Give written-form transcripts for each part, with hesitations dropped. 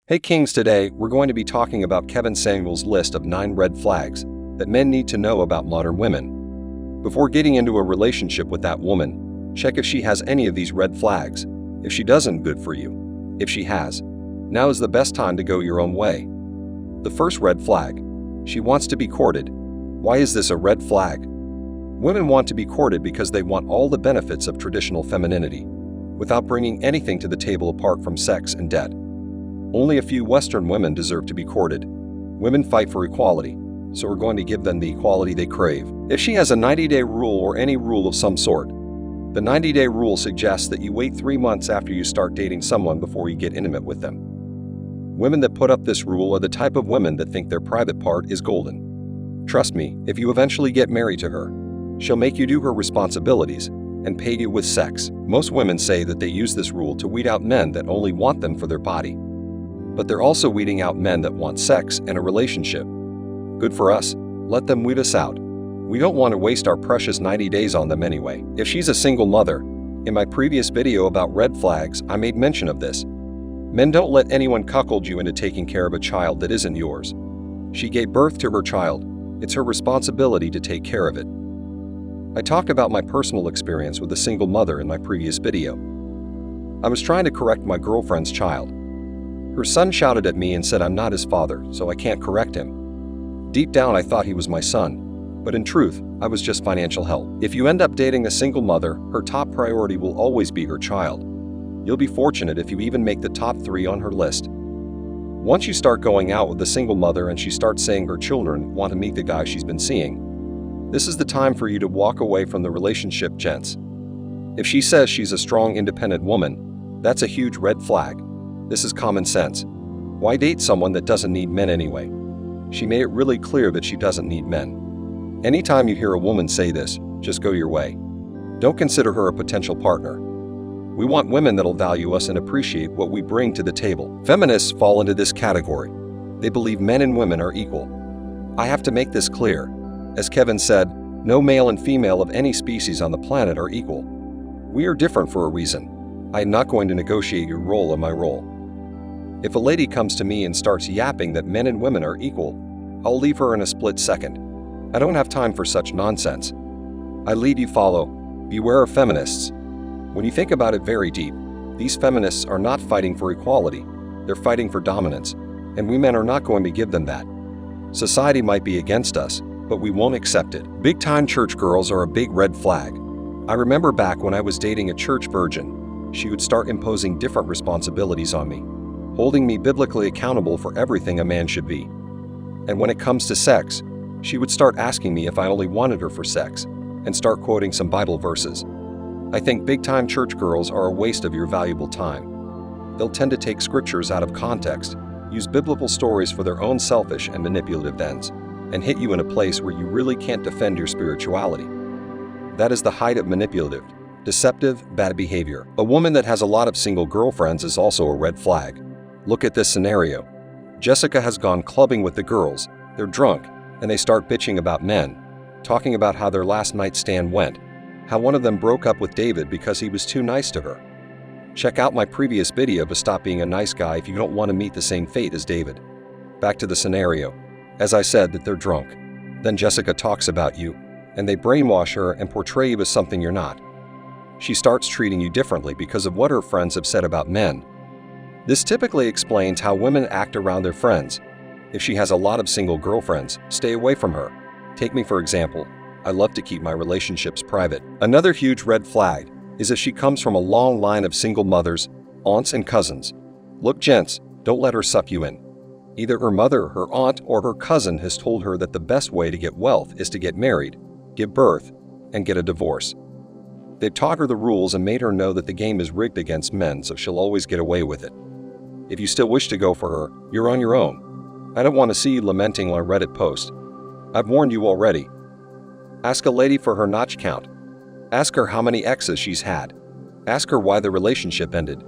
Hey Kings, today we're going to be talking about Kevin Samuels' list of 9 red flags that men need to know about modern women. Before getting into a relationship with that woman, check if she has any of these red flags. If she doesn't, good for you. If she has, now is the best time to go your own way. The first red flag: she wants to be courted. Why is this a red flag? Women want to be courted because they want all the benefits of traditional femininity, without bringing anything to the table apart from sex and debt. Only a few Western women deserve to be courted. Women fight for equality, so we're going to give them the equality they crave. If she has a 90-day rule or any rule of some sort, the 90-day rule suggests that you wait 3 months after you start dating someone before you get intimate with them. Women that put up this rule are the type of women that think their private part is golden. Trust me, if you eventually get married to her, she'll make you do her responsibilities and pay you with sex. Most women say that they use this rule to weed out men that only want them for their body. But they're also weeding out men that want sex and a relationship. Good for us. Let them weed us out. We don't want to waste our precious 90 days on them anyway. If she's a single mother, in my previous video about red flags, I made mention of this. Men, don't let anyone cuckold you into taking care of a child that isn't yours. She gave birth to her child. It's her responsibility to take care of it. I talked about my personal experience with a single mother in my previous video. I was trying to correct my girlfriend's child. Her son shouted at me and said I'm not his father, so I can't correct him. Deep down, I thought he was my son, but in truth, I was just financial help. If you end up dating a single mother, her top priority will always be her child. You'll be fortunate if you even make the top 3 on her list. Once you start going out with the single mother and she starts saying her children want to meet the guy she's been seeing, this is the time for you to walk away from the relationship, gents. If she says she's a strong, independent woman, that's a huge red flag. This is common sense. Why date someone that doesn't need men anyway? She made it really clear that she doesn't need men. Anytime you hear a woman say this, just go your way. Don't consider her a potential partner. We want women that'll value us and appreciate what we bring to the table. Feminists fall into this category. They believe men and women are equal. I have to make this clear. As Kevin said, no male and female of any species on the planet are equal. We are different for a reason. I am not going to negotiate your role in my role. If a lady comes to me and starts yapping that men and women are equal, I'll leave her in a split second. I don't have time for such nonsense. I lead, you follow. Beware of feminists. When you think about it very deep, these feminists are not fighting for equality. They're fighting for dominance, and we men are not going to give them that. Society might be against us, but we won't accept it. Big-time church girls are a big red flag. I remember back when I was dating a church virgin, she would start imposing different responsibilities on me, holding me biblically accountable for everything a man should be. And when it comes to sex, she would start asking me if I only wanted her for sex, and start quoting some Bible verses. I think big-time church girls are a waste of your valuable time. They'll tend to take scriptures out of context, use biblical stories for their own selfish and manipulative ends, and hit you in a place where you really can't defend your spirituality. That is the height of manipulative, deceptive, bad behavior. A woman that has a lot of single girlfriends is also a red flag. Look at this scenario. Jessica has gone clubbing with the girls. They're drunk, and they start bitching about men, talking about how their last night stand went, how one of them broke up with David because he was too nice to her. Check out my previous video of Stop Being a Nice Guy if you don't want to meet the same fate as David. Back to the scenario. As I said, that they're drunk. Then Jessica talks about you, and they brainwash her and portray you as something you're not. She starts treating you differently because of what her friends have said about men. This typically explains how women act around their friends. If she has a lot of single girlfriends, stay away from her. Take me for example. I love to keep my relationships private. Another huge red flag is if she comes from a long line of single mothers, aunts, and cousins. Look, gents, don't let her suck you in. Either her mother, her aunt, or her cousin has told her that the best way to get wealth is to get married, give birth, and get a divorce. They've taught her the rules and made her know that the game is rigged against men, so she'll always get away with it. If you still wish to go for her, you're on your own. I don't want to see you lamenting on a Reddit post. I've warned you already. Ask a lady for her notch count. Ask her how many exes she's had. Ask her why the relationship ended.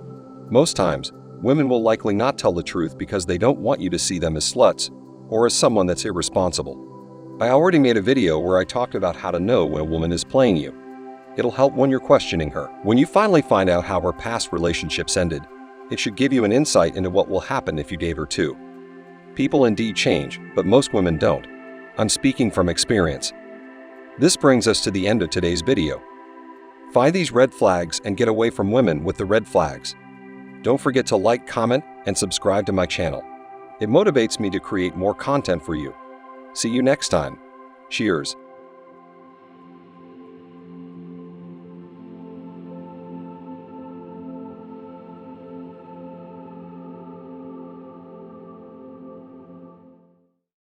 Most times, women will likely not tell the truth because they don't want you to see them as sluts or as someone that's irresponsible. I already made a video where I talked about how to know when a woman is playing you. It'll help when you're questioning her. When you finally find out how her past relationships ended, It should give you an insight into what will happen if you gave her 2. People indeed change, but most women don't. I'm speaking from experience. This brings us to the end of today's video. Find these red flags and get away from women with the red flags. Don't forget to like, comment, and subscribe to my channel. It motivates me to create more content for you. See you next time. Cheers.